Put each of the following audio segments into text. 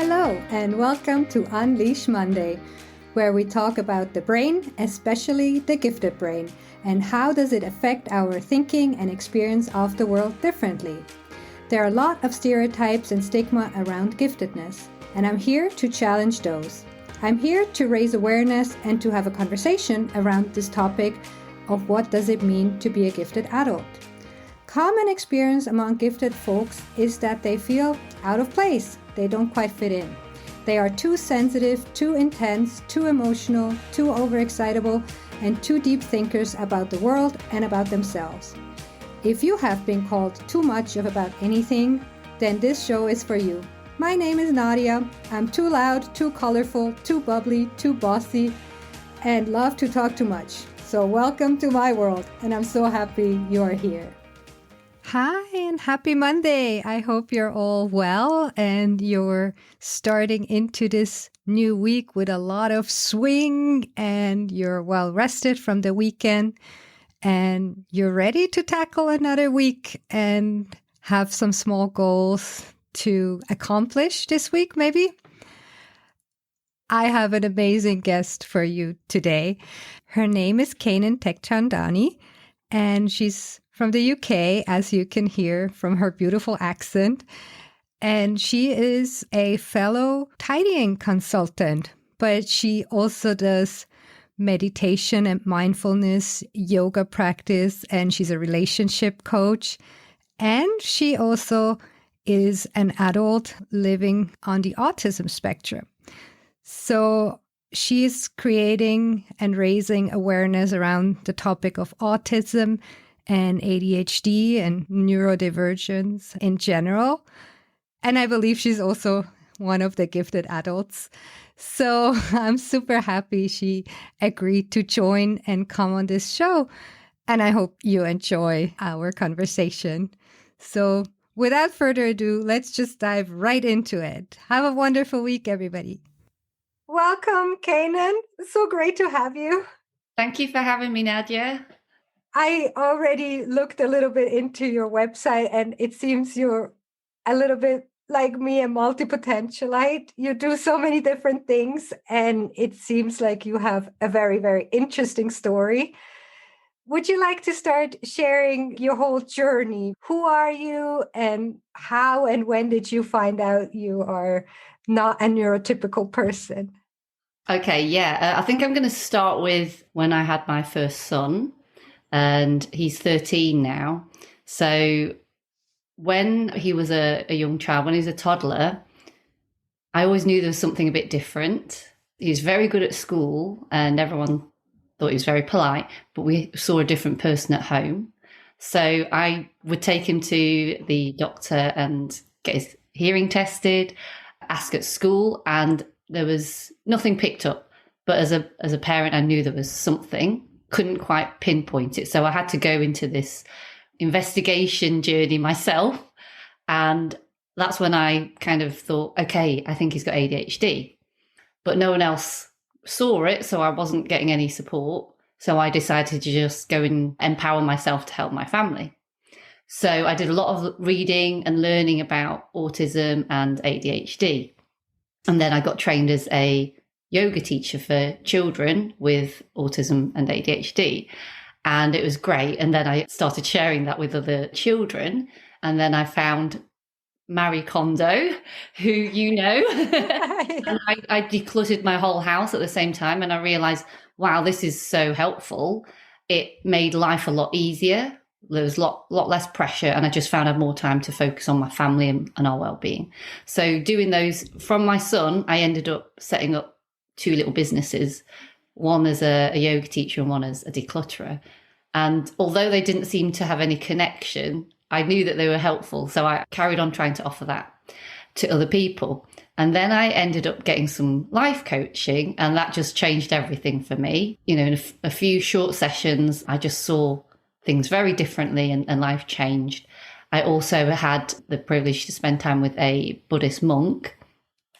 Hello, and welcome to Unleash Monday, where we talk about the brain, especially the gifted brain, and how does it affect our thinking and experience of the world differently. There are a lot of stereotypes and stigma around giftedness, and I'm here to challenge those. I'm here to raise awareness and to have a conversation around this topic of what does it mean to be a gifted adult. Common experience among gifted folks is that they feel out of place. They don't quite fit in. They are too sensitive, too intense, too emotional, too overexcitable, and too deep thinkers about the world and about themselves. If you have been called too much about anything, then this show is for you. My name is Nadia. I'm too loud, too colorful, too bubbly, too bossy, and love to talk too much. So welcome to my world, and I'm so happy you're here. Hi, and happy Monday. I hope you're all well and you're starting into this new week with a lot of swing and you're well rested from the weekend and you're ready to tackle another week and have some small goals to accomplish this week, maybe. I have an amazing guest for you today. Her name is Kanan Tekchandani, and she's from the UK, as you can hear from her beautiful accent. And she is a fellow tidying consultant, but she also does meditation and mindfulness, yoga practice, and she's a relationship coach. And she also is an adult living on the autism spectrum. So she is creating and raising awareness around the topic of autism and ADHD and neurodivergence in general. And I believe she's also one of the gifted adults. So I'm super happy she agreed to join and come on this show. And I hope you enjoy our conversation. So without further ado, let's just dive right into it. Have a wonderful week, everybody. Welcome, Kanan. So great to have you. Thank you for having me, Nadia. I already looked a little bit into your website and it seems you're a little bit like me, a multi-potentialite. You do so many different things and it seems like you have a very, very interesting story. Would you like to start sharing your whole journey? Who are you and how and when did you find out you are not a neurotypical person? Okay, yeah. I think I'm going to start with when I had my first son. And he's 13 now. So when he was a young child, when he was a toddler, I always knew there was something a bit different. He was very good at school and everyone thought he was very polite, but we saw a different person at home. So I would take him to the doctor and get his hearing tested, ask at school, and there was nothing picked up. But as a parent, I knew there was something. Couldn't quite pinpoint it. So I had to go into this investigation journey myself. And that's when I kind of thought, okay, I think he's got ADHD. But no one else saw it, so I wasn't getting any support. So I decided to just go and empower myself to help my family. So I did a lot of reading and learning about autism and ADHD. And then I got trained as a yoga teacher for children with autism and ADHD. And it was great. And then I started sharing that with other children. And then I found Marie Kondo, who you know. And I decluttered my whole house at the same time. And I realized, wow, this is so helpful. It made life a lot easier. There was a lot less pressure. And I just found I had more time to focus on my family and our well-being. So doing those from my son, I ended up setting up 2 little businesses, one as a yoga teacher and one as a declutterer. And although they didn't seem to have any connection, I knew that they were helpful. So I carried on trying to offer that to other people. And then I ended up getting some life coaching, and that just changed everything for me. You know, in a few short sessions, I just saw things very differently and life changed. I also had the privilege to spend time with a Buddhist monk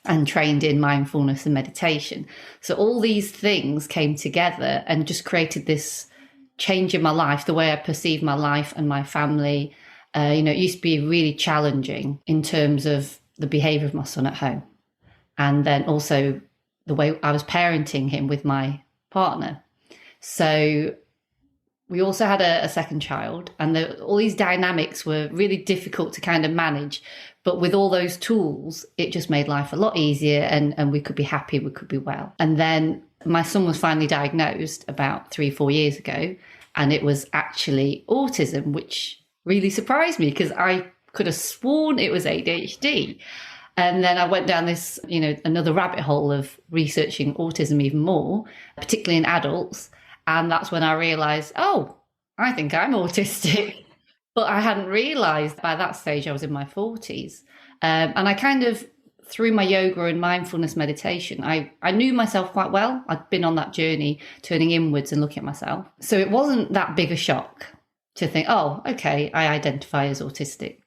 and trained in mindfulness and meditation. So all these things came together and just created this change in my life, the way I perceive my life and my family. It used to be really challenging in terms of the behavior of my son at home. and then also the way I was parenting him with my partner. So we also had a second child, and all these dynamics were really difficult to kind of manage. But with all those tools, it just made life a lot easier, and we could be happy, we could be well. And then my son was finally diagnosed about 3-4 years ago, and it was actually autism, which really surprised me because I could have sworn it was ADHD. And then I went down this, another rabbit hole of researching autism even more, particularly in adults. And that's when I realized, oh, I think I'm autistic. But I hadn't realized by that stage I was in my 40s. And I kind of, through my yoga and mindfulness meditation, I knew myself quite well. I'd been on that journey, turning inwards and looking at myself. So it wasn't that big a shock to think, oh, okay, I identify as autistic.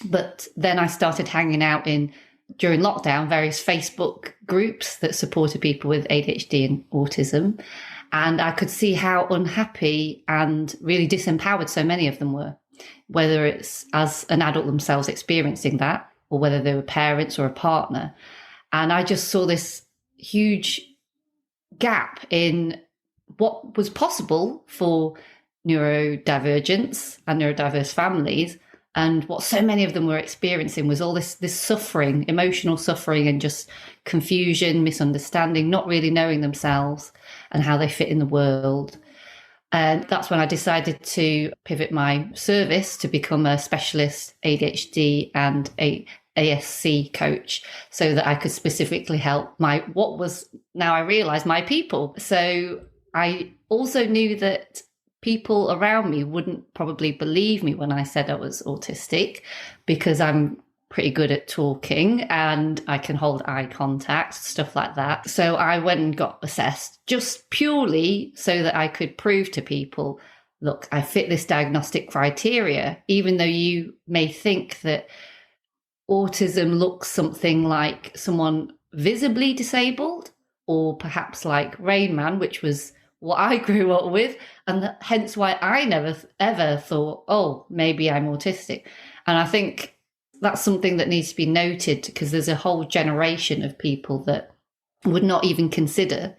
But then I started hanging out during lockdown, various Facebook groups that supported people with ADHD and autism. And I could see how unhappy and really disempowered so many of them were, whether it's as an adult themselves experiencing that, or whether they were parents or a partner. And I just saw this huge gap in what was possible for neurodivergence and neurodiverse families. And what so many of them were experiencing was all this suffering, emotional suffering, and just confusion, misunderstanding, not really knowing themselves and how they fit in the world. And that's when I decided to pivot my service to become a specialist ADHD and ASC coach, so that I could specifically help what was now I realize my people. So I also knew that people around me wouldn't probably believe me when I said I was autistic, because I'm pretty good at talking and I can hold eye contact, stuff like that. So I went and got assessed just purely so that I could prove to people, look, I fit this diagnostic criteria, even though you may think that autism looks something like someone visibly disabled, or perhaps like Rain Man, which was what I grew up with, and hence why I never ever thought, oh, maybe I'm autistic. And I think that's something that needs to be noted, because there's a whole generation of people that would not even consider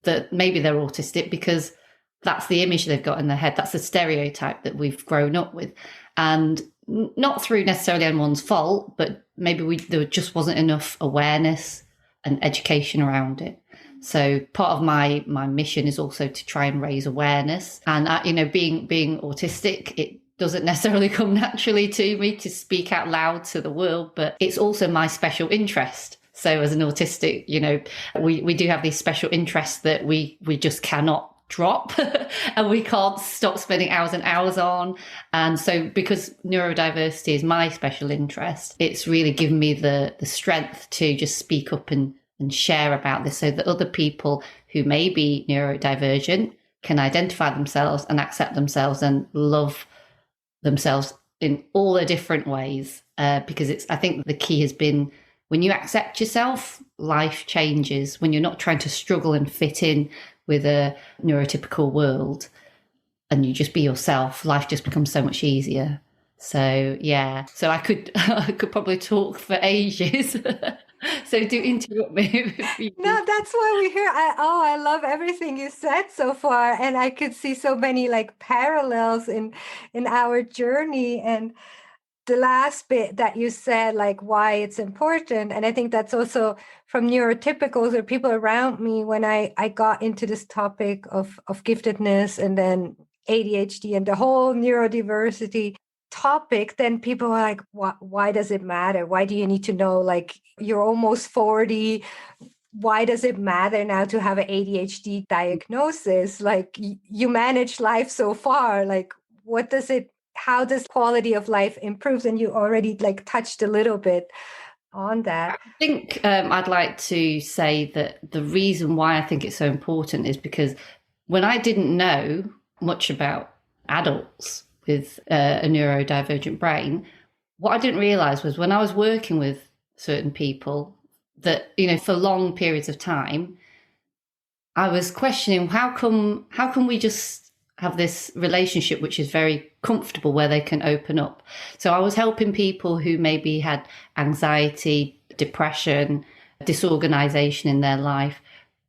that maybe they're autistic, because that's the image they've got in their head. That's the stereotype that we've grown up with. And not through necessarily anyone's fault, but maybe there just wasn't enough awareness and education around it. So part of my mission is also to try and raise awareness. And being autistic, it doesn't necessarily come naturally to me to speak out loud to the world, but it's also my special interest. So as an autistic, we do have these special interests that we just cannot drop and we can't stop spending hours and hours on. And so because neurodiversity is my special interest, it's really given me the strength to just speak up and share about this, so that other people who may be neurodivergent can identify themselves and accept themselves and love themselves in all the different ways. Because I think the key has been, when you accept yourself, life changes. When you're not trying to struggle and fit in with a neurotypical world, and you just be yourself, life just becomes so much easier. So yeah, so I could probably talk for ages. So do interrupt me. No, that's why we're here. I love everything you said so far, and I could see so many parallels in our journey. And the last bit that you said, why it's important, and I think that's also from neurotypicals or people around me, when I got into this topic of giftedness and then ADHD and the whole neurodiversity topic, then people are like, why does it matter? Why do you need to know? You're almost 40. Why does it matter now to have an ADHD diagnosis? You manage life so far. How does quality of life improve? And you already touched a little bit on that. I think I'd like to say that the reason why I think it's so important is because when I didn't know much about adults with a neurodivergent brain, what I didn't realize was when I was working with certain people that, for long periods of time, I was questioning how come we just have this relationship which is very comfortable, where they can open up. So I was helping people who maybe had anxiety, depression, disorganization in their life,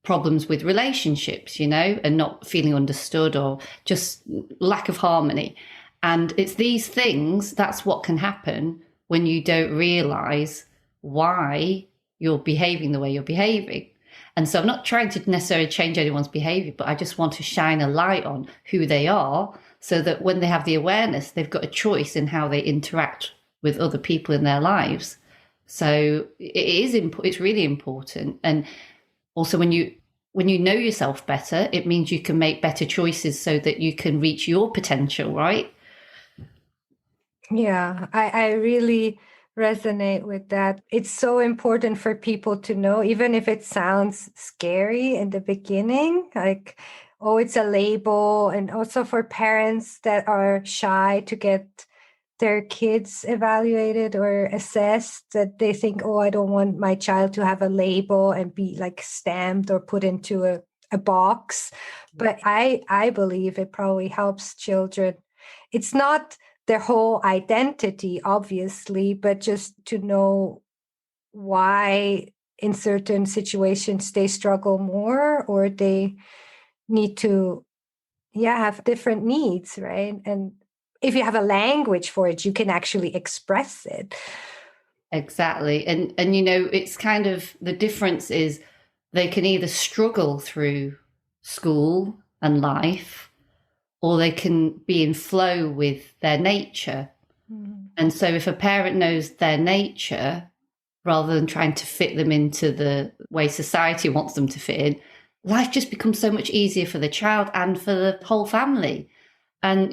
problems with relationships, and not feeling understood, or just lack of harmony. And it's these things, that's what can happen when you don't realize why you're behaving the way you're behaving. And so I'm not trying to necessarily change anyone's behavior, but I just want to shine a light on who they are, so that when they have the awareness, they've got a choice in how they interact with other people in their lives. So it's really important. And also when you know yourself better, it means you can make better choices so that you can reach your potential, right? Yeah, I really resonate with that. It's so important for people to know, even if it sounds scary in the beginning, like, oh, it's a label. And also for parents that are shy to get their kids evaluated or assessed, that they think, oh, I don't want my child to have a label and be like stamped or put into a box. But I believe it probably helps children. It's not their whole identity, obviously, but just to know why in certain situations they struggle more, or they need to, have different needs, right? And if you have a language for it, you can actually express it. Exactly. And it's kind of, the difference is they can either struggle through school and life, or they can be in flow with their nature. Mm. And so if a parent knows their nature, rather than trying to fit them into the way society wants them to fit in, life just becomes so much easier for the child and for the whole family. And,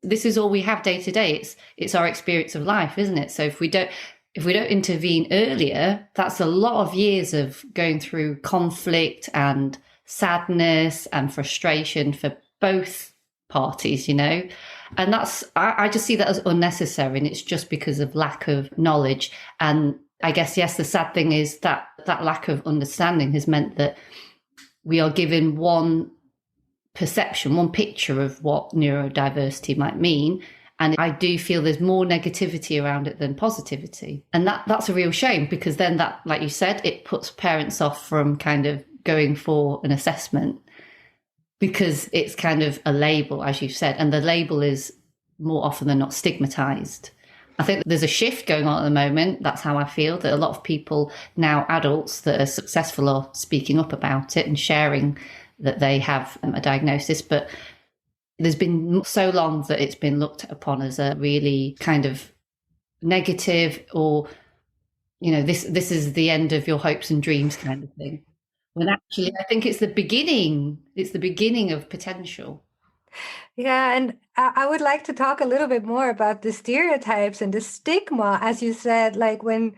this is all we have day to day. It's our experience of life, isn't it? So if we don't intervene earlier, that's a lot of years of going through conflict and sadness and frustration for both parties, and that's, I just see that as unnecessary, and it's just because of lack of knowledge. And I guess, yes, the sad thing is that lack of understanding has meant that we are given one perception, one picture of what neurodiversity might mean. And I do feel there's more negativity around it than positivity. And that's a real shame, because then that, like you said, it puts parents off from kind of going for an assessment, because it's kind of a label, as you've said, and the label is more often than not stigmatized. I think there's a shift going on at the moment. That's how I feel, that a lot of people now, adults that are successful, are speaking up about it and sharing that they have a diagnosis. But there's been so long that it's been looked upon as a really kind of negative, or, this is the end of your hopes and dreams kind of thing. When actually, I think it's the beginning. It's the beginning of potential. Yeah, and I would like to talk a little bit more about the stereotypes and the stigma, as you said, like when,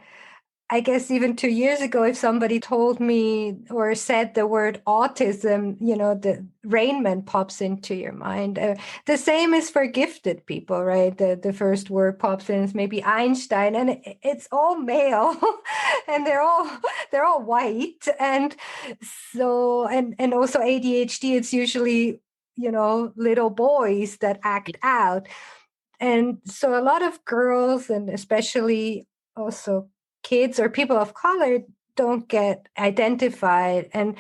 I guess even 2 years ago, if somebody told me or said the word autism, the Rainman pops into your mind. The same is for gifted people, right? The first word pops in is maybe Einstein, and it's all male, and they're all white, and so and also ADHD. It's usually little boys that act out, and so a lot of girls, and especially also kids or people of color, don't get identified. And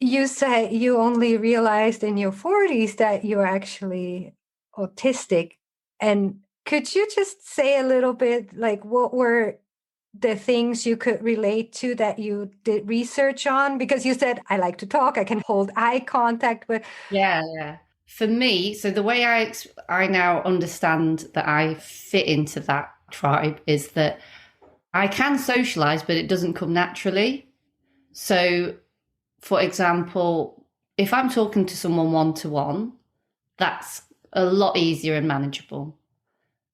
you say you only realized in your 40s that you're actually autistic. And could you just say a little bit, like, what were the things you could relate to that you did research on? Because you said, I like to talk, I can hold eye contact, but yeah. For me, so the way I now understand that I fit into that tribe is that I can socialize, but it doesn't come naturally. So, for example, if I'm talking to someone one-to-one, that's a lot easier and manageable.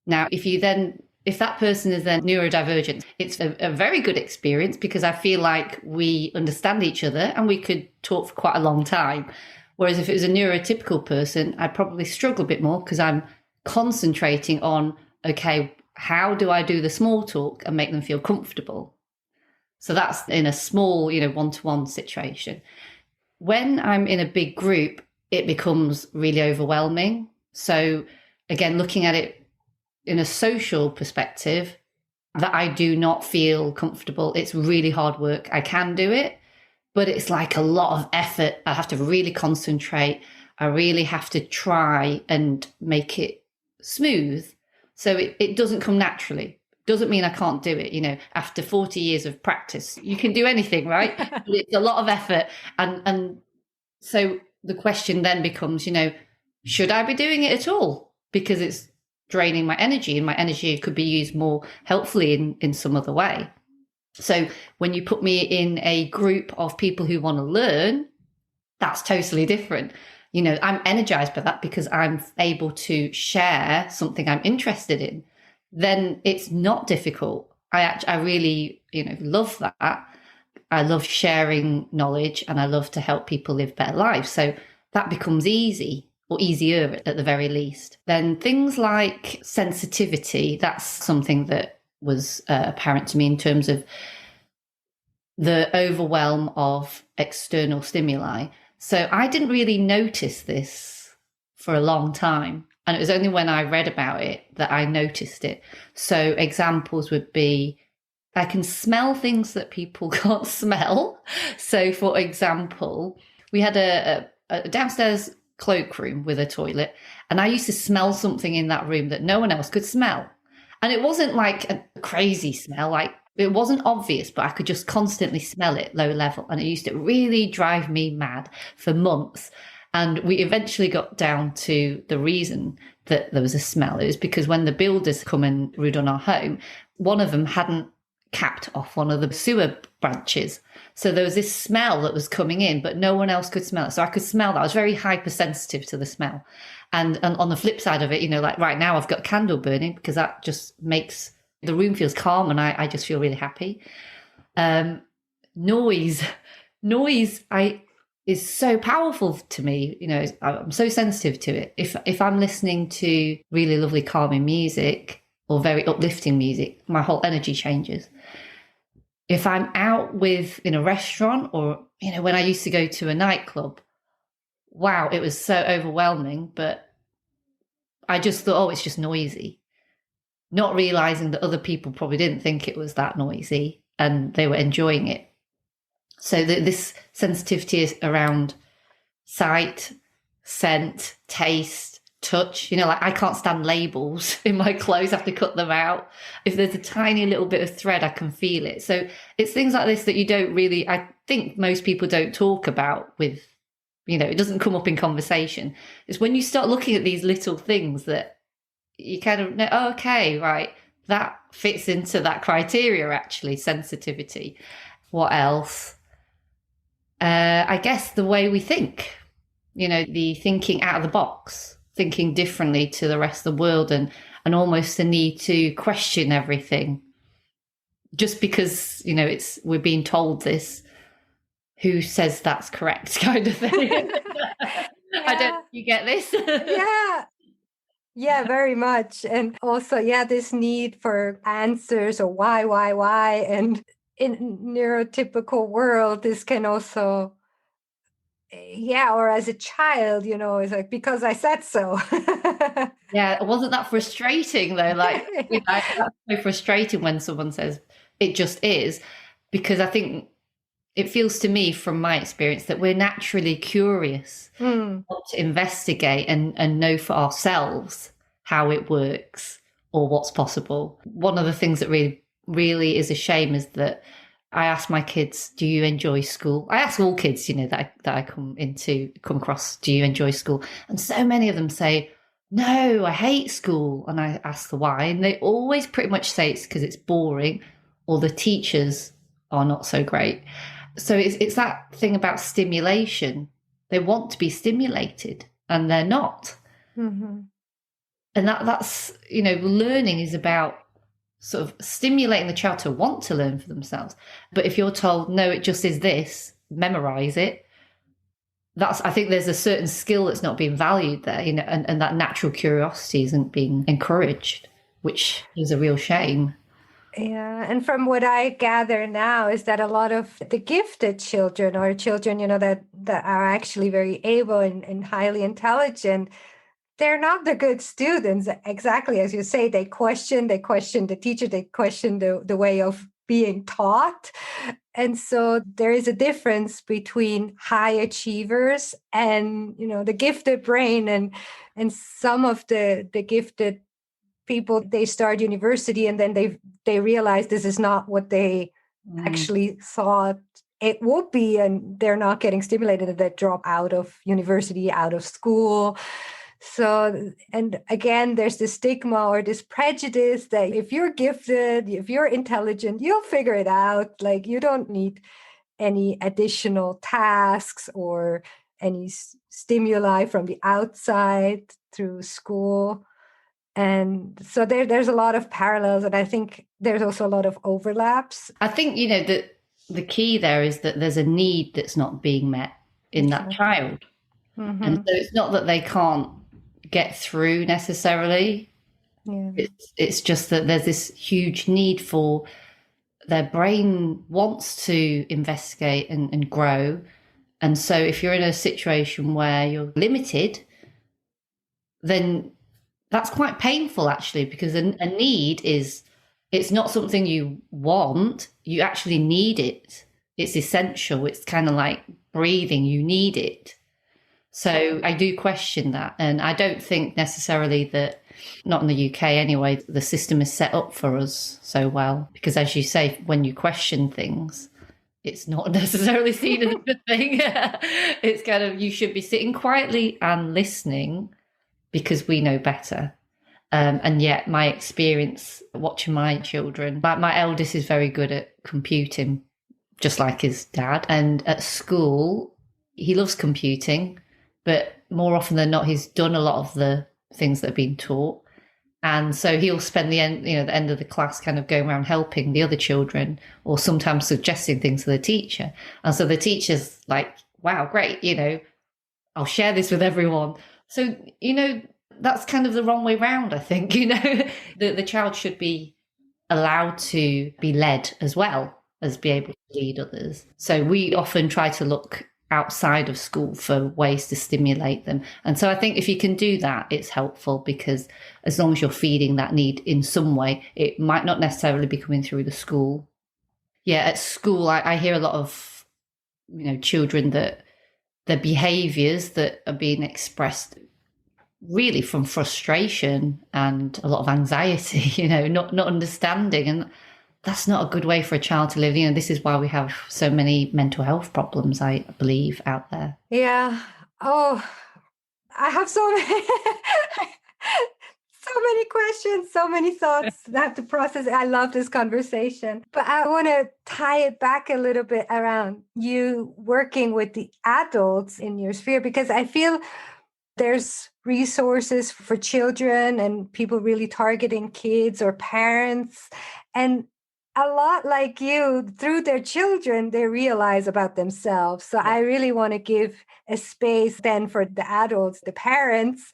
Now, if that person is then neurodivergent, it's a very good experience, because I feel like we understand each other and we could talk for quite a long time. Whereas if it was a neurotypical person, I'd probably struggle a bit more, because I'm concentrating on, okay, how do I do the small talk and make them feel comfortable? So that's in a small, one-to-one situation. When I'm in a big group, it becomes really overwhelming. So again, looking at it in a social perspective, that I do not feel comfortable. It's really hard work. I can do it, but it's like a lot of effort. I have to really concentrate. I really have to try and make it smooth. So it doesn't come naturally. Doesn't mean I can't do it. You know, after 40 years of practice, you can do anything, right? But it's a lot of effort. And so the question then becomes, you know, should I be doing it at all? Because it's draining my energy, and my energy could be used more helpfully in some other way. So when you put me in a group of people who want to learn, that's totally different. You know, I'm energized by that because I'm able to share something I'm interested in. Then it's not difficult. I really, you know, love that. I love sharing knowledge, and I love to help people live better lives. So that becomes easy, or easier at the very least. Then things like sensitivity, that's something that was apparent to me in terms of the overwhelm of external stimuli. So I didn't really notice this for a long time. And it was only when I read about it that I noticed it. So examples would be, I can smell things that people can't smell. So for example, we had a downstairs cloakroom with a toilet, and I used to smell something in that room that no one else could smell. And it wasn't like a crazy smell, like it wasn't obvious, but I could just constantly smell it low level. And it used to really drive me mad for months. And we eventually got down to the reason that there was a smell. It was because when the builders come and redone our home, one of them hadn't capped off one of the sewer branches. So there was this smell that was coming in, but no one else could smell it. So I could smell that. I was very hypersensitive to the smell. And on the flip side of it, you know, like right now I've got a candle burning because that just makes the room feels calm, and I just feel really happy. Noise is so powerful to me. You know, I'm so sensitive to it. If I'm listening to really lovely calming music or very uplifting music, my whole energy changes. If I'm out in a restaurant, or, you know, when I used to go to a nightclub, wow, it was so overwhelming, but I just thought, oh, it's just noisy. Not realizing that other people probably didn't think it was that noisy and they were enjoying it. So this sensitivity is around sight, scent, taste, touch. You know, like I can't stand labels in my clothes. I have to cut them out. If there's a tiny little bit of thread, I can feel it. So it's things like this that you don't really, I think most people don't talk about with, you know, it doesn't come up in conversation. It's when you start looking at these little things that you kind of know, oh, okay, right, that fits into that criteria, actually, sensitivity. What else? I guess the way we think, you know, the thinking out of the box, thinking differently to the rest of the world, and almost the need to question everything. Just because, you know, we're being told this, who says that's correct kind of thing. I don't, you get this? Yeah. Yeah, very much. And also, yeah, this need for answers, or why. And in neurotypical world, this can also, yeah, or as a child, you know, it's like, because I said so. Yeah, wasn't that frustrating though? Like, you know, that's so frustrating when someone says it just is, because I think it feels to me from my experience that we're naturally curious, want to investigate and know for ourselves how it works or what's possible. One of the things that really is a shame is that I ask my kids, do you enjoy school? I ask all kids, you know, that I come across, do you enjoy school? And so many of them say, no, I hate school. And I ask the why, and they always pretty much say it's because it's boring, or the teachers are not so great. So it's that thing about stimulation. They want to be stimulated and they're not. Mm-hmm. And that's, you know, learning is about sort of stimulating the child to want to learn for themselves. But if you're told, no, it just is this, memorize it, I think there's a certain skill that's not being valued there, you know, and that natural curiosity isn't being encouraged, which is a real shame. Yeah, and from what I gather now is that a lot of the gifted children, or children, you know, that are actually very able and highly intelligent, they're not the good students. Exactly as you say, they question the teacher, they question the way of being taught. And so there is a difference between high achievers and, the gifted brain, and some of the gifted people, they start university and then they realize this is not what they actually thought it would be, and they're not getting stimulated, and they drop out of university, out of school. So, and again, there's this stigma or this prejudice that if you're gifted, if you're intelligent, you'll figure it out. Like, you don't need any additional tasks or any stimuli from the outside through school. And so there's a lot of parallels, and I think there's also a lot of overlaps. I think, that the key there is that there's a need that's not being met in that child. Mm-hmm. And so it's not that they can't get through necessarily. Yeah. It's just that there's this huge need for, their brain wants to investigate and grow. And so if you're in a situation where you're limited, then that's quite painful, actually, because a need it's not something you want. You actually need it. It's essential. It's kind of like breathing. You need it. So I do question that. And I don't think necessarily that, not in the UK anyway, the system is set up for us so well. Because as you say, when you question things, it's not necessarily seen as a good thing. It's kind of, you should be sitting quietly and listening because we know better. And yet my experience watching my children, my eldest is very good at computing, just like his dad. And at school, he loves computing, but more often than not, he's done a lot of the things that have been taught. And so he'll spend the end of the class kind of going around helping the other children, or sometimes suggesting things to the teacher. And so the teacher's like, wow, great, I'll share this with everyone. So, that's kind of the wrong way round, I think. The child should be allowed to be led as well as be able to lead others. So we often try to look outside of school for ways to stimulate them. And so I think if you can do that, it's helpful, because as long as you're feeding that need in some way, it might not necessarily be coming through the school. Yeah, at school, I hear a lot of, children that their behaviours that are being expressed really from frustration and a lot of anxiety, not understanding. And that's not a good way for a child to live. This is why we have so many mental health problems, I believe, out there. Yeah. Oh, I have so many, so many questions, so many thoughts that I have to process. I love this conversation, but I want to tie it back a little bit around you working with the adults in your sphere, because I feel there's resources for children and people really targeting kids or parents. And a lot like you, through their children, they realize about themselves. So I really want to give a space then for the adults, the parents.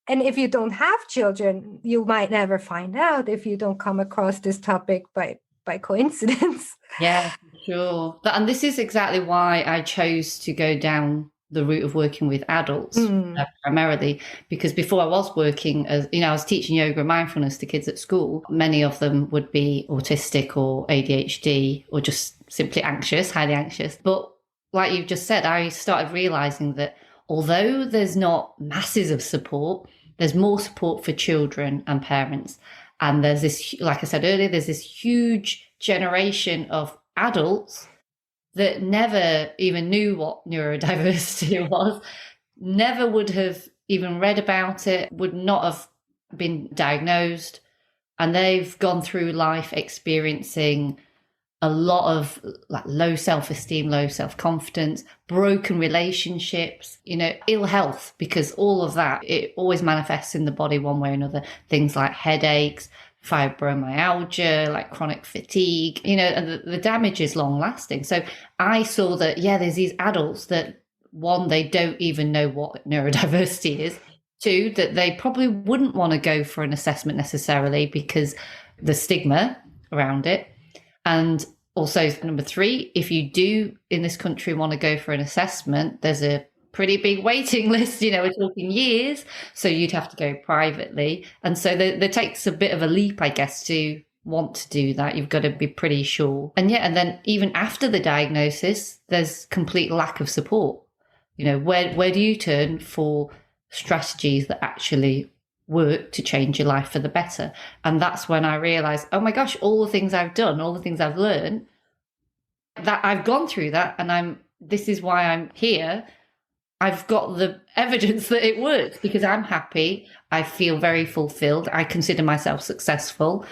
And if you don't have children, you might never find out if you don't come across this topic by coincidence. Yeah, sure. And this is exactly why I chose to go down the route of working with adults primarily, because before I was working as, I was teaching yoga and mindfulness to kids at school. Many of them would be autistic or ADHD or just simply anxious, highly anxious. But like you've just said, I started realizing that although there's not masses of support, there's more support for children and parents. And there's this, like I said earlier, there's this huge generation of adults that never even knew what neurodiversity was, never would have even read about it, would not have been diagnosed. And they've gone through life experiencing a lot of like low self-esteem, low self-confidence, broken relationships, ill health, because all of that, it always manifests in the body one way or another. Things like headaches, fibromyalgia, like chronic fatigue, and the damage is long lasting. So I saw that, there's these adults that, one, they don't even know what neurodiversity is. Two, that they probably wouldn't want to go for an assessment necessarily because the stigma around it. And also, number three, if you do in this country want to go for an assessment, there's a pretty big waiting list, we're talking years. So you'd have to go privately. And so there takes a bit of a leap, I guess, to want to do that. You've got to be pretty sure. And yeah, and then even after the diagnosis, there's complete lack of support. Where do you turn for strategies that actually work to change your life for the better? And that's when I realized, oh my gosh, all the things I've done, all the things I've learned, that I've gone through that, and this is why I'm here. I've got the evidence that it works because I'm happy. I feel very fulfilled. I consider myself successful.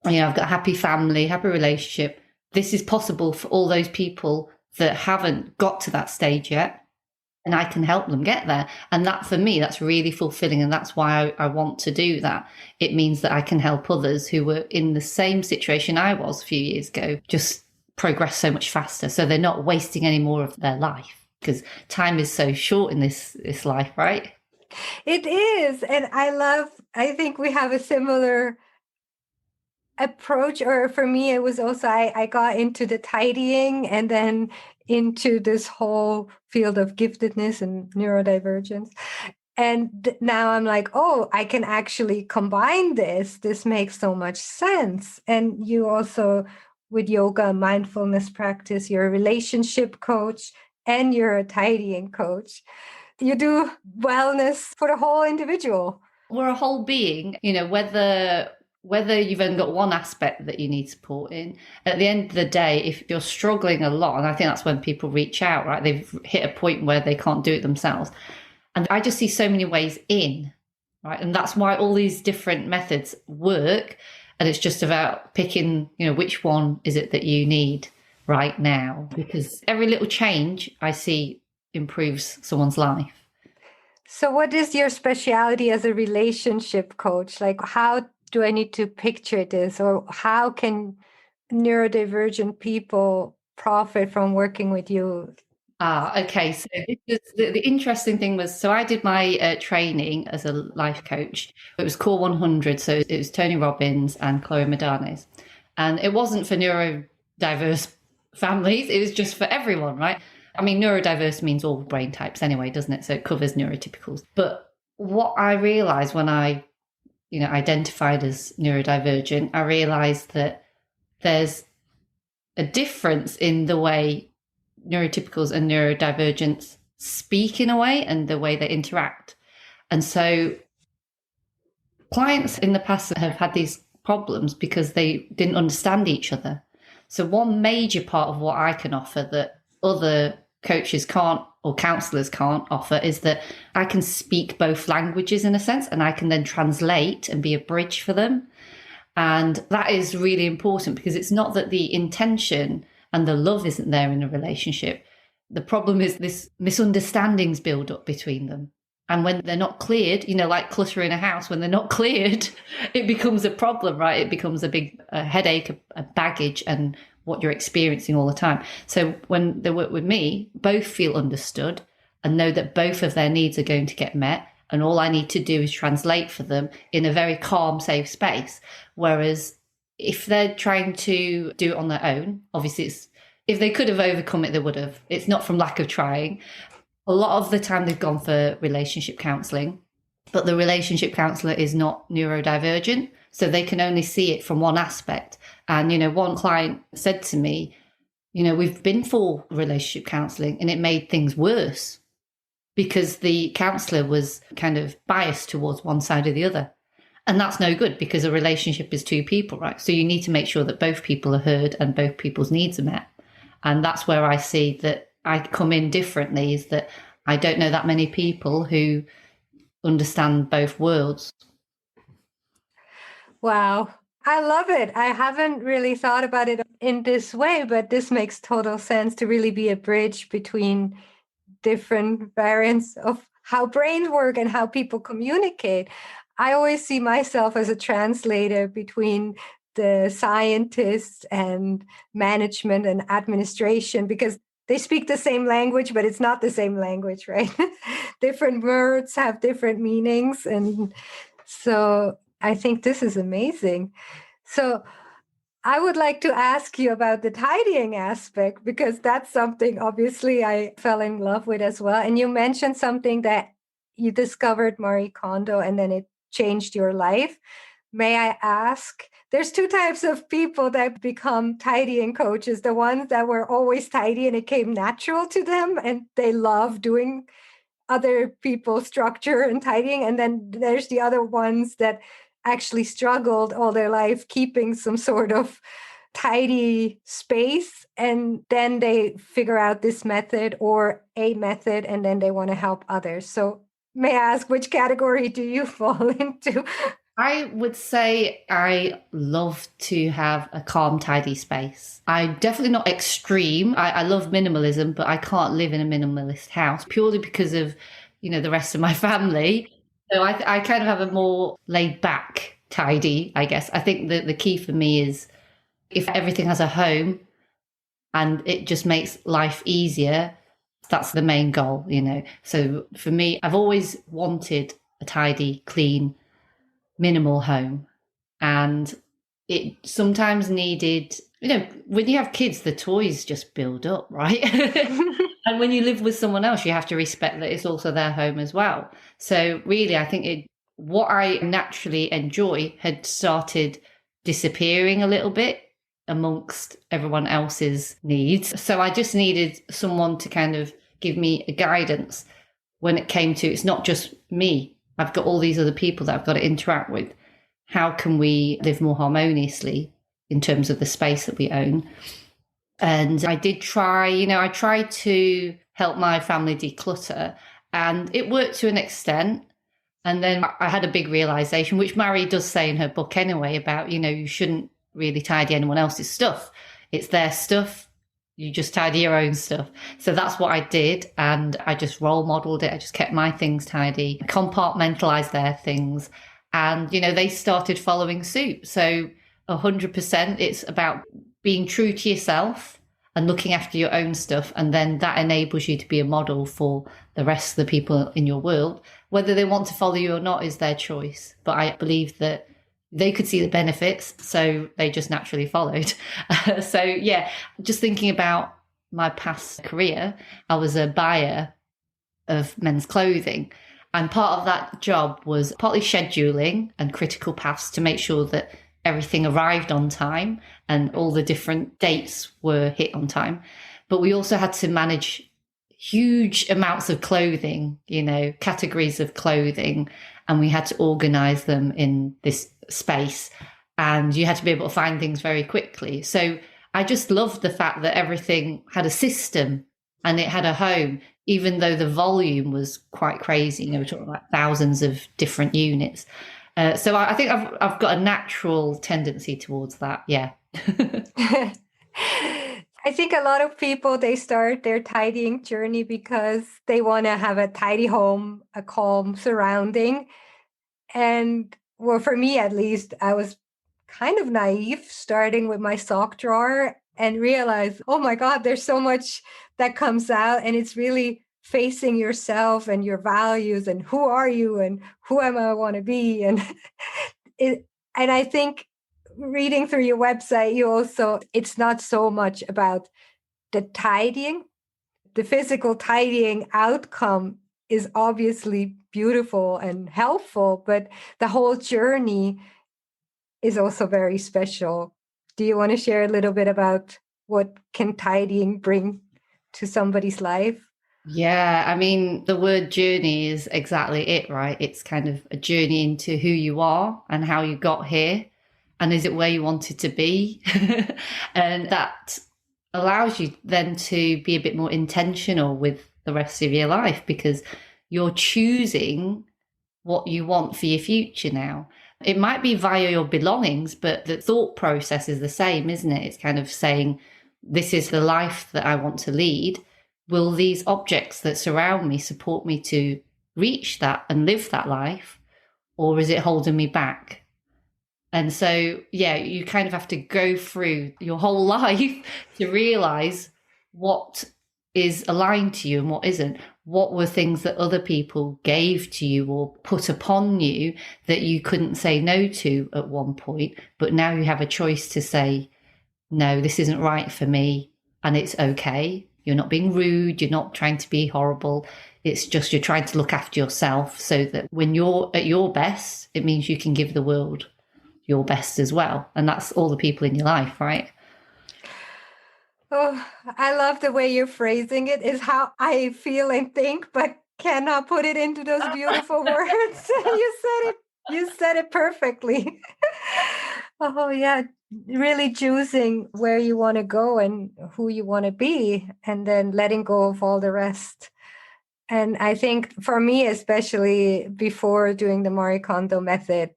I've got a happy family, happy relationship. This is possible for all those people that haven't got to that stage yet. And I can help them get there. And that, for me, that's really fulfilling. And that's why I want to do that. It means that I can help others who were in the same situation I was a few years ago, just progress so much faster. So they're not wasting any more of their life, because time is so short in this life, right? It is. And I think we have a similar approach. Or for me, it was also, I got into the tidying and then into this whole field of giftedness and neurodivergence. And now I'm like, oh, I can actually combine this. This makes so much sense. And you also, with yoga, mindfulness practice, you're a relationship coach and you're a tidying coach. You do wellness for the whole individual. We're a whole being, whether you've only got one aspect that you need support in. At the end of the day, if you're struggling a lot, and I think that's when people reach out, right? They've hit a point where they can't do it themselves. And I just see so many ways in, right? And that's why all these different methods work. And it's just about picking, which one is it that you need right now? Because every little change I see improves someone's life. So what is your specialty as a relationship coach? Like, how do I need to picture this? Or how can neurodivergent people profit from working with you? Okay. So the interesting thing was, so I did my training as a life coach. It was Core 100. So it was Tony Robbins and Chloe Madanes. And it wasn't for neurodiverse families. It was just for everyone, right? I mean, neurodiverse means all brain types anyway, doesn't it? So it covers neurotypicals. But what I realized when I, identified as neurodivergent, I realized that there's a difference in the way neurotypicals and neurodivergents speak in a way and the way they interact. And so clients in the past have had these problems because they didn't understand each other. So one major part of what I can offer that other coaches can't or counselors can't offer is that I can speak both languages in a sense, and I can then translate and be a bridge for them. And that is really important, because it's not that the intention and the love isn't there in a relationship. The problem is this misunderstandings build up between them. And when they're not cleared, like cluttering a house, when they're not cleared, it becomes a problem, right? It becomes a big headache, a baggage, and what you're experiencing all the time. So when they work with me, both feel understood and know that both of their needs are going to get met. And all I need to do is translate for them in a very calm, safe space. Whereas if they're trying to do it on their own, obviously if they could have overcome it, they would have. It's not from lack of trying. A lot of the time they've gone for relationship counselling, but the relationship counsellor is not neurodivergent. So they can only see it from one aspect. And, one client said to me, we've been for relationship counselling and it made things worse because the counsellor was kind of biased towards one side or the other. And that's no good, because a relationship is two people, right? So you need to make sure that both people are heard and both people's needs are met. And that's where I see that I come in differently, is that I don't know that many people who understand both worlds. Wow. I love it. I haven't really thought about it in this way, but this makes total sense, to really be a bridge between different variants of how brains work and how people communicate. I always see myself as a translator between the scientists and management and administration, because they speak the same language, but it's not the same language, right? Different words have different meanings. And so I think this is amazing. So I would like to ask you about the tidying aspect, because that's something obviously I fell in love with as well. And you mentioned something that you discovered Marie Kondo and then it changed your life. May I ask? There's two types of people that become tidying coaches: the ones that were always tidy and it came natural to them and they love doing other people's structure and tidying. And then there's the other ones that actually struggled all their life keeping some sort of tidy space. And then they figure out this method or a method and then they want to help others. So may I ask, which category do you fall into? I would say I love to have a calm, tidy space. I'm definitely not extreme. I love minimalism, but I can't live in a minimalist house purely because of, the rest of my family. So I kind of have a more laid back, tidy, I guess. I think the key for me is if everything has a home and it just makes life easier, that's the main goal, So for me, I've always wanted a tidy, clean, minimal home. And it sometimes needed, when you have kids, the toys just build up, right? And when you live with someone else, you have to respect that it's also their home as well. So really, I think what I naturally enjoy had started disappearing a little bit amongst everyone else's needs. So I just needed someone to kind of give me a guidance when it came to, it's not just me. I've got all these other people that I've got to interact with. How can we live more harmoniously in terms of the space that we own? And I did try, I tried to help my family declutter and it worked to an extent. And then I had a big realization, which Mary does say in her book anyway, about, you shouldn't really tidy anyone else's stuff. It's their stuff. You just tidy your own stuff. So that's what I did. And I just role modeled it. I just kept my things tidy, compartmentalized their things. And, they started following suit. So 100%, it's about being true to yourself and looking after your own stuff. And then that enables you to be a model for the rest of the people in your world. Whether they want to follow you or not is their choice. But I believe that they could see the benefits, so they just naturally followed. So yeah, just thinking about my past career, I was a buyer of men's clothing. And part of that job was partly scheduling and critical paths to make sure that everything arrived on time and all the different dates were hit on time. But we also had to manage huge amounts of clothing, categories of clothing, and we had to organize them in this space. And you had to be able to find things very quickly. So I just loved the fact that everything had a system and it had a home, even though the volume was quite crazy. We're talking about thousands of different units. So I think I've got a natural tendency towards that. Yeah. I think a lot of people, they start their tidying journey because they want to have a tidy home, a calm surrounding. And well, for me at least, I was kind of naive starting with my sock drawer and realized, oh my God, there's so much that comes out and it's really facing yourself and your values and who are you and who am I want to be. And I think reading through your website, it's not so much about the tidying. The physical tidying outcome is obviously beautiful and helpful, but the whole journey is also very special. Do you want to share a little bit about what can tidying bring to somebody's life? Yeah, I mean, the word journey is exactly it, right? It's kind of a journey into who you are and how you got here. And is it where you wanted to be? And that allows you then to be a bit more intentional with the rest of your life because you're choosing what you want for your future now. It might be via your belongings, but the thought process is the same, isn't it? It's kind of saying, this is the life that I want to lead. Will these objects that surround me support me to reach that and live that life? Or is it holding me back? And so, yeah, you kind of have to go through your whole life to realize what is aligned to you and what isn't. what were things that other people gave to you or put upon you that you couldn't say no to at one point, but now you have a choice to say, no, this isn't right for me, and it's okay. You're not being rude. You're not trying to be horrible. It's just you're trying to look after yourself so that when you're at your best, it means you can give the world your best as well. And that's all the people in your life, right? Oh, I love the way you're phrasing it. Is how I feel and think, but cannot put it into those beautiful words. You said it perfectly. Oh yeah, really choosing where you want to go and who you want to be, and then letting go of all the rest. And I think for me, especially before doing the Marie Kondo method,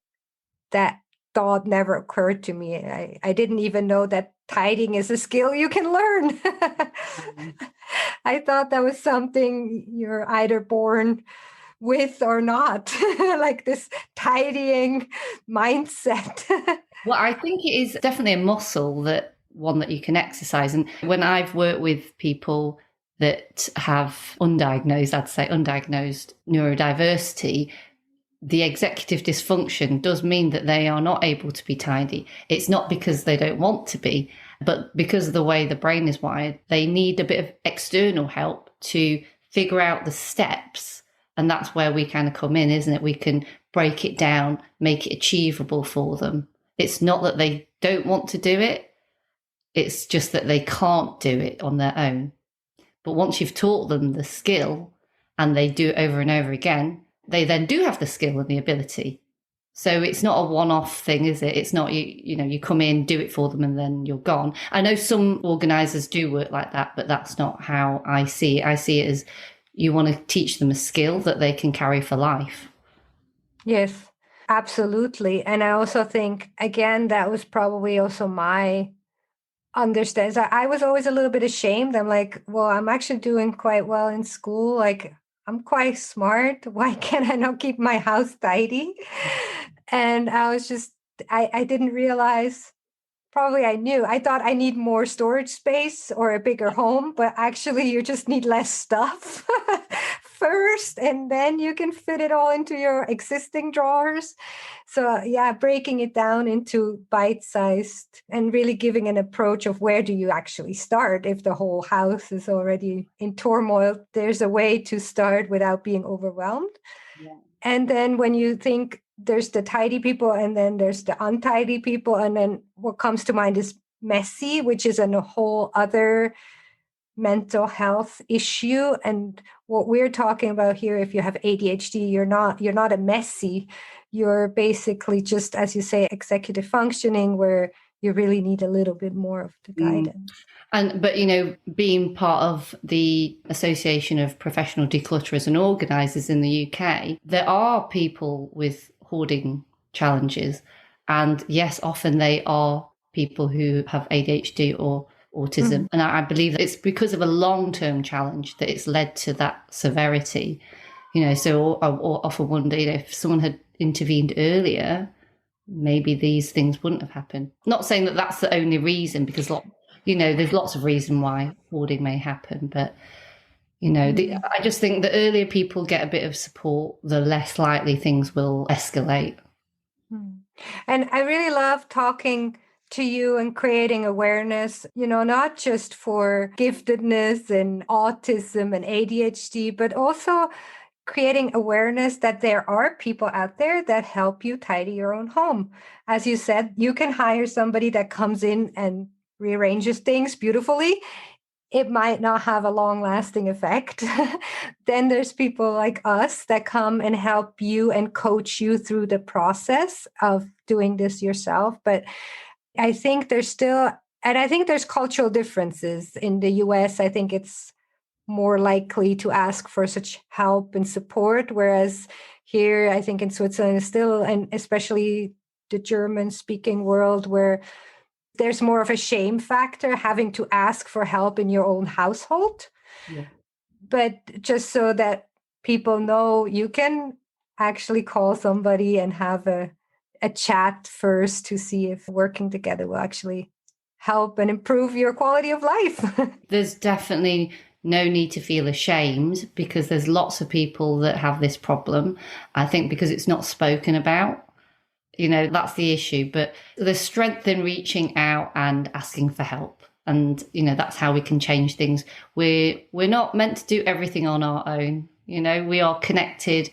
that thought never occurred to me. I didn't even know that tidying is a skill you can learn. I thought that was something you're either born with or not, like this tidying mindset. Well, I think it is definitely a muscle that one that you can exercise. And when I've worked with people that have undiagnosed, I'd say undiagnosed neurodiversity, the executive dysfunction does mean that they are not able to be tidy. It's not because they don't want to be, but because of the way the brain is wired, they need a bit of external help to figure out the steps. And that's where we kind of come in, isn't it? We can break it down, make it achievable for them. It's not that they don't want to do it. It's just that they can't do it on their own. But once you've taught them the skill and they do it over and over again, they then do have the skill and the ability. So it's not a one-off thing, is it? It's not you come in, do it for them, and then you're gone. I know some organisers do work like that, but that's not how I see it. I see it as you want to teach them a skill that they can carry for life. Yes, absolutely. And I also think, again, that was probably also my understanding. So I was always a little bit ashamed. I'm like, well, I'm actually doing quite well in school. Like, I'm quite smart. Why can't I not keep my house tidy? And I was just, I didn't realize, probably I knew. I thought I need more storage space or a bigger home, but actually you just need less stuff first, and then you can fit it all into your existing drawers. So yeah, breaking it down into bite-sized and really giving an approach of where do you actually start. If the whole house is already in turmoil, there's a way to start without being overwhelmed. Yeah. And then when you think there's the tidy people and then there's the untidy people, and then what comes to mind is messy, which is a whole other mental health issue. And what we're talking about here, if you have ADHD, you're not a messy. You're basically just, as you say, executive functioning, where you really need a little bit more of the guidance. But being part of the Association of Professional Declutterers and Organisers in the UK, there are people with hoarding challenges. And yes, often they are people who have ADHD or autism. And I believe that it's because of a long-term challenge that it's led to that severity. So I often wonder, if someone had intervened earlier, maybe these things wouldn't have happened. Not saying that that's the only reason, because there's lots of reason why hoarding may happen, but I just think the earlier people get a bit of support, the less likely things will escalate. And I really love talking to you and creating awareness, not just for giftedness and autism and ADHD, but also creating awareness that there are people out there that help you tidy your own home. As you said, you can hire somebody that comes in and rearranges things beautifully. It might not have a long lasting effect. Then there's people like us that come and help you and coach you through the process of doing this yourself. But I think there's cultural differences. In the US, I think it's more likely to ask for such help and support. Whereas here, I think in Switzerland, still, and especially the German speaking world, where there's more of a shame factor having to ask for help in your own household. Yeah. But just so that people know, you can actually call somebody and have a chat first to see if working together will actually help and improve your quality of life. There's definitely no need to feel ashamed, because there's lots of people that have this problem. I think because it's not spoken about. That's the issue. But there's strength in reaching out and asking for help. And, that's how we can change things. We're not meant to do everything on our own. We are connected.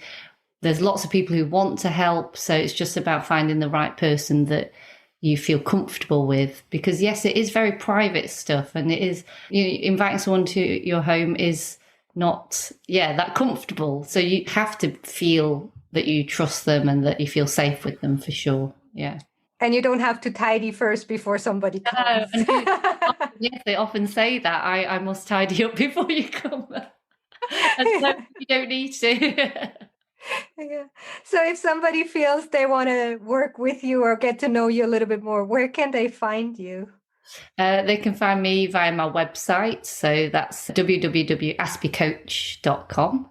There's lots of people who want to help. So it's just about finding the right person that you feel comfortable with. Because, yes, it is very private stuff. And it is, inviting someone to your home is not, that comfortable. So you have to feel that you trust them and that you feel safe with them, for sure. Yeah. And you don't have to tidy first before somebody comes. Yes, they often say that. I must tidy up before you come. And so you don't need to. Yeah. So if somebody feels they want to work with you or get to know you a little bit more, where can they find you? They can find me via my website. So that's www.aspicoach.com.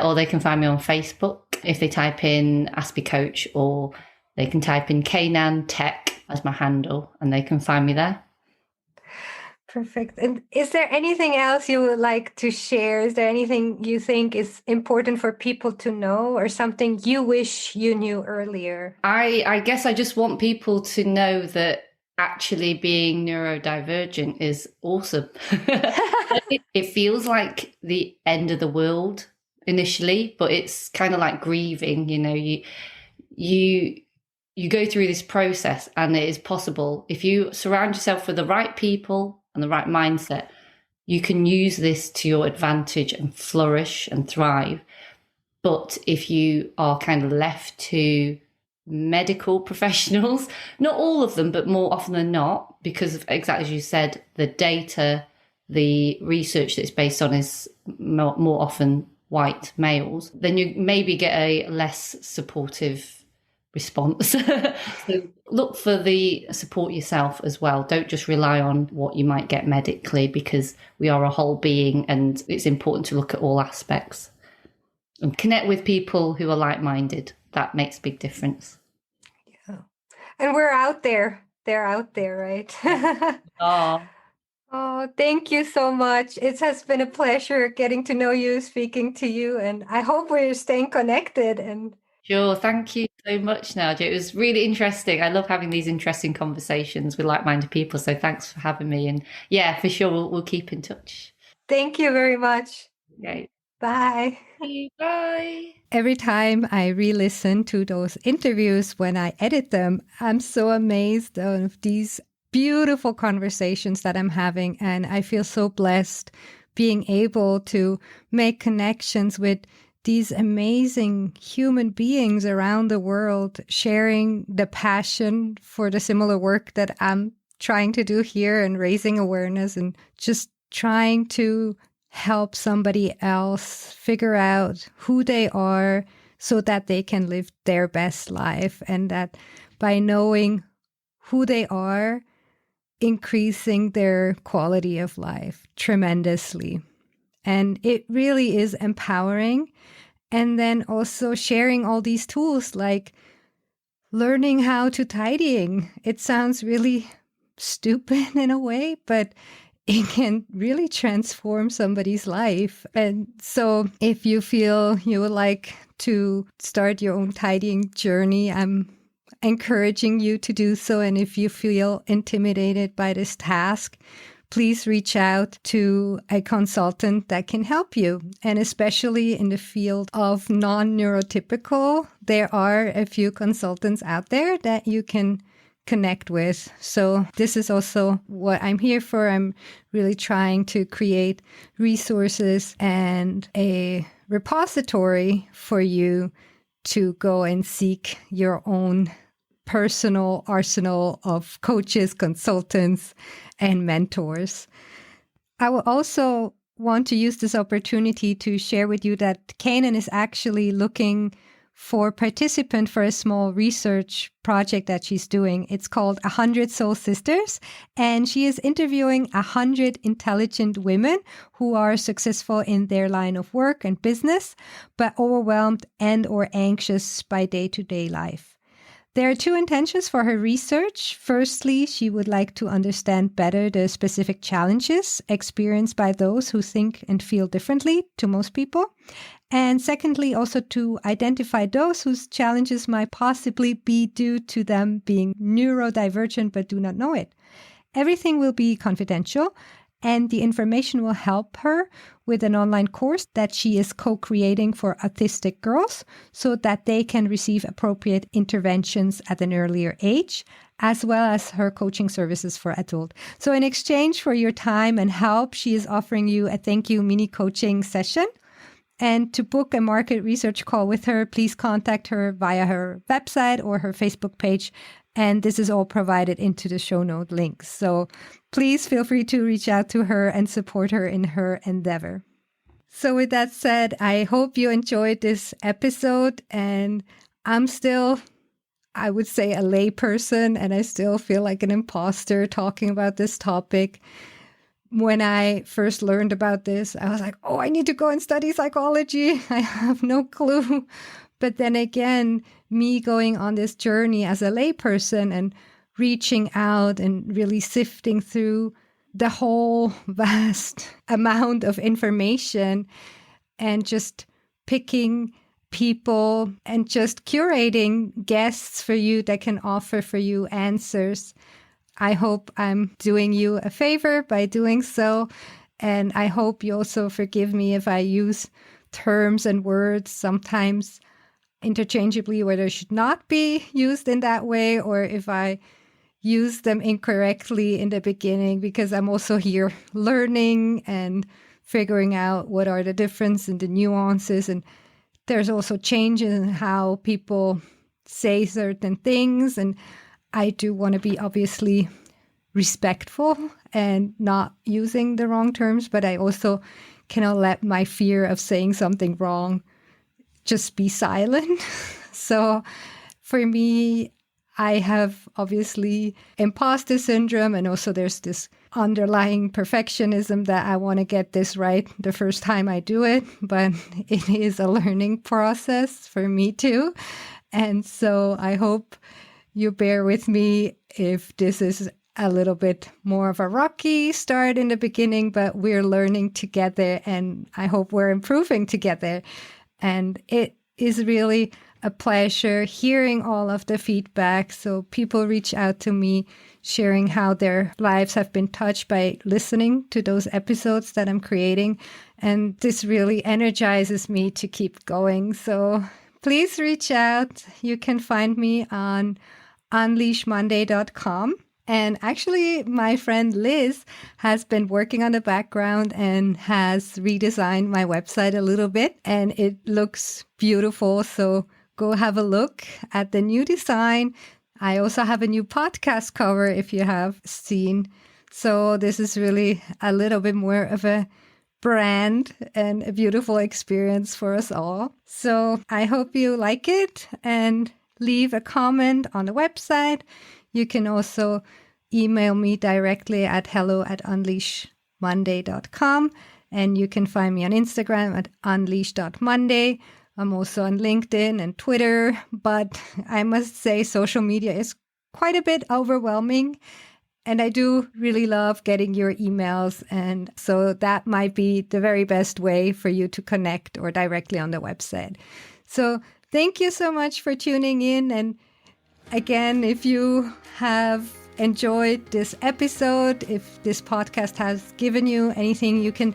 Or they can find me on Facebook if they type in Aspercoach, or they can type in Kanan Tech as my handle, and they can find me there. Perfect. And is there anything else you would like to share? Is there anything you think is important for people to know, or something you wish you knew earlier? I guess I just want people to know that actually being neurodivergent is awesome. It feels like the end of the world initially, but it's kind of like grieving. You go through this process, and it is possible. If you surround yourself with the right people and the right mindset, you can use this to your advantage and flourish and thrive. But if you are kind of left to medical professionals, not all of them, but more often than not, because of, exactly as you said, the data, the research that it's based on is more often white males, then you maybe get a less supportive response. So look for the support yourself as well. Don't just rely on what you might get medically, because we are a whole being, and it's important to look at all aspects and connect with people who are like-minded. That makes a big difference. Yeah. And we're out there. They're out there, right? Oh, thank you so much. It has been a pleasure getting to know you, speaking to you, and I hope we're staying connected. And sure, thank you so much, Nadia. It was really interesting. I love having these interesting conversations with like-minded people. So thanks for having me. And yeah, for sure, we'll keep in touch. Thank you very much. Okay. Bye. Bye. Every time I re-listen to those interviews when I edit them, I'm so amazed of these beautiful conversations that I'm having. And I feel so blessed being able to make connections with these amazing human beings around the world, sharing the passion for the similar work that I'm trying to do here, and raising awareness, and just trying to help somebody else figure out who they are so that they can live their best life. And that by knowing who they are, increasing their quality of life tremendously. And it really is empowering. And then also sharing all these tools, like learning how to tidying. It sounds really stupid in a way, but it can really transform somebody's life. And so if you feel you would like to start your own tidying journey, I'm encouraging you to do so. And if you feel intimidated by this task, please reach out to a consultant that can help you. And especially in the field of non-neurotypical, there are a few consultants out there that you can connect with. So this is also what I'm here for. I'm really trying to create resources and a repository for you to go and seek your own personal arsenal of coaches, consultants, and mentors. I will also want to use this opportunity to share with you that Kanan is actually looking for participant for a small research project that she's doing. It's called 100 Soul Sisters, and she is interviewing 100 intelligent women who are successful in their line of work and business, but overwhelmed and or anxious by day-to-day life. There are two intentions for her research. Firstly, she would like to understand better the specific challenges experienced by those who think and feel differently to most people. And secondly, also to identify those whose challenges might possibly be due to them being neurodivergent but do not know it. Everything will be confidential, and the information will help her with an online course that she is co-creating for autistic girls so that they can receive appropriate interventions at an earlier age, as well as her coaching services for adult. So in exchange for your time and help, she is offering you a thank you mini coaching session. And to book a market research call with her, please contact her via her website or her Facebook page. And this is all provided into the show note links. So please feel free to reach out to her and support her in her endeavor. So with that said, I hope you enjoyed this episode. And I'm still, I would say, a lay person, and I still feel like an imposter talking about this topic. When I first learned about this, I was like, oh, I need to go and study psychology. I have no clue. But then again, me going on this journey as a layperson and reaching out and really sifting through the whole vast amount of information and just picking people and just curating guests for you that can offer for you answers. I hope I'm doing you a favor by doing so. And I hope you also forgive me if I use terms and words sometimes interchangeably where they should not be used in that way, or if I use them incorrectly in the beginning, because I'm also here learning and figuring out what are the difference and the nuances. And there's also changes in how people say certain things. And I do want to be obviously respectful and not using the wrong terms, but I also cannot let my fear of saying something wrong just be silent. So for me, I have obviously imposter syndrome, and also there's this underlying perfectionism that I want to get this right the first time I do it, but it is a learning process for me too. And so I hope you bear with me if this is a little bit more of a rocky start in the beginning, but we're learning together, and I hope we're improving together. And it is really a pleasure hearing all of the feedback. So people reach out to me sharing how their lives have been touched by listening to those episodes that I'm creating. And this really energizes me to keep going. So please reach out. You can find me on unleashmonday.com. And actually, my friend Liz has been working on the background and has redesigned my website a little bit, and it looks beautiful. So go have a look at the new design. I also have a new podcast cover if you have seen. So this is really a little bit more of a brand and a beautiful experience for us all. So I hope you like it and leave a comment on the website. You can also email me directly at hello@unleashmonday.com, and you can find me on Instagram at unleash.monday. I'm also on LinkedIn and Twitter, but I must say social media is quite a bit overwhelming, and I do really love getting your emails, and so that might be the very best way for you to connect, or directly on the website. So thank you so much for tuning in. And again, if you have enjoyed this episode, if this podcast has given you anything, you can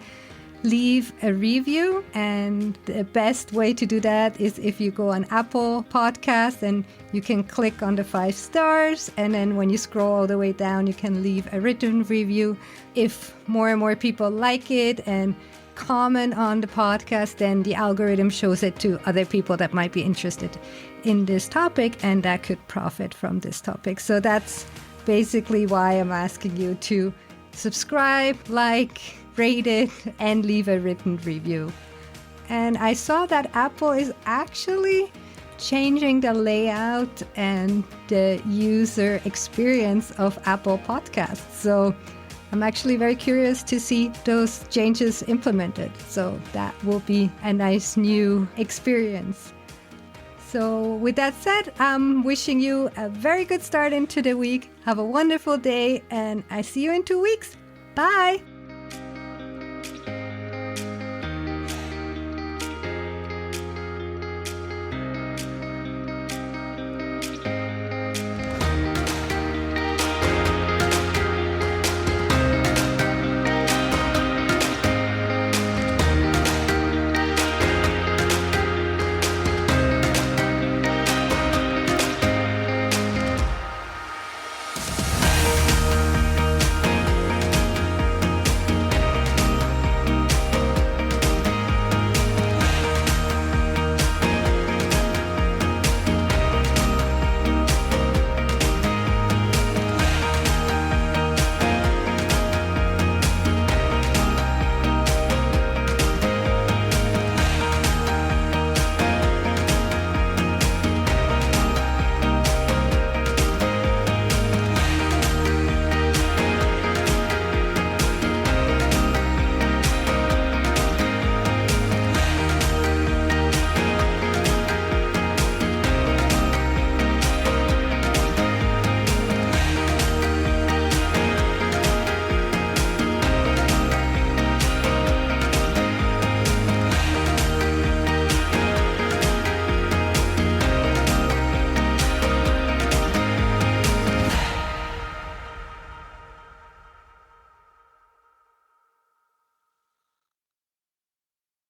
leave a review. And the best way to do that is if you go on Apple Podcasts and you can click on the 5 stars. And then when you scroll all the way down, you can leave a written review. If more and more people like it and comment on the podcast, then the algorithm shows it to other people that might be interested in this topic and that could profit from this topic. So that's basically why I'm asking you to subscribe, like, rate it, and leave a written review. And I saw that Apple is actually changing the layout and the user experience of Apple Podcasts. So I'm actually very curious to see those changes implemented. So that will be a nice new experience. So with that said, I'm wishing you a very good start into the week. Have a wonderful day, and I see you in 2 weeks. Bye.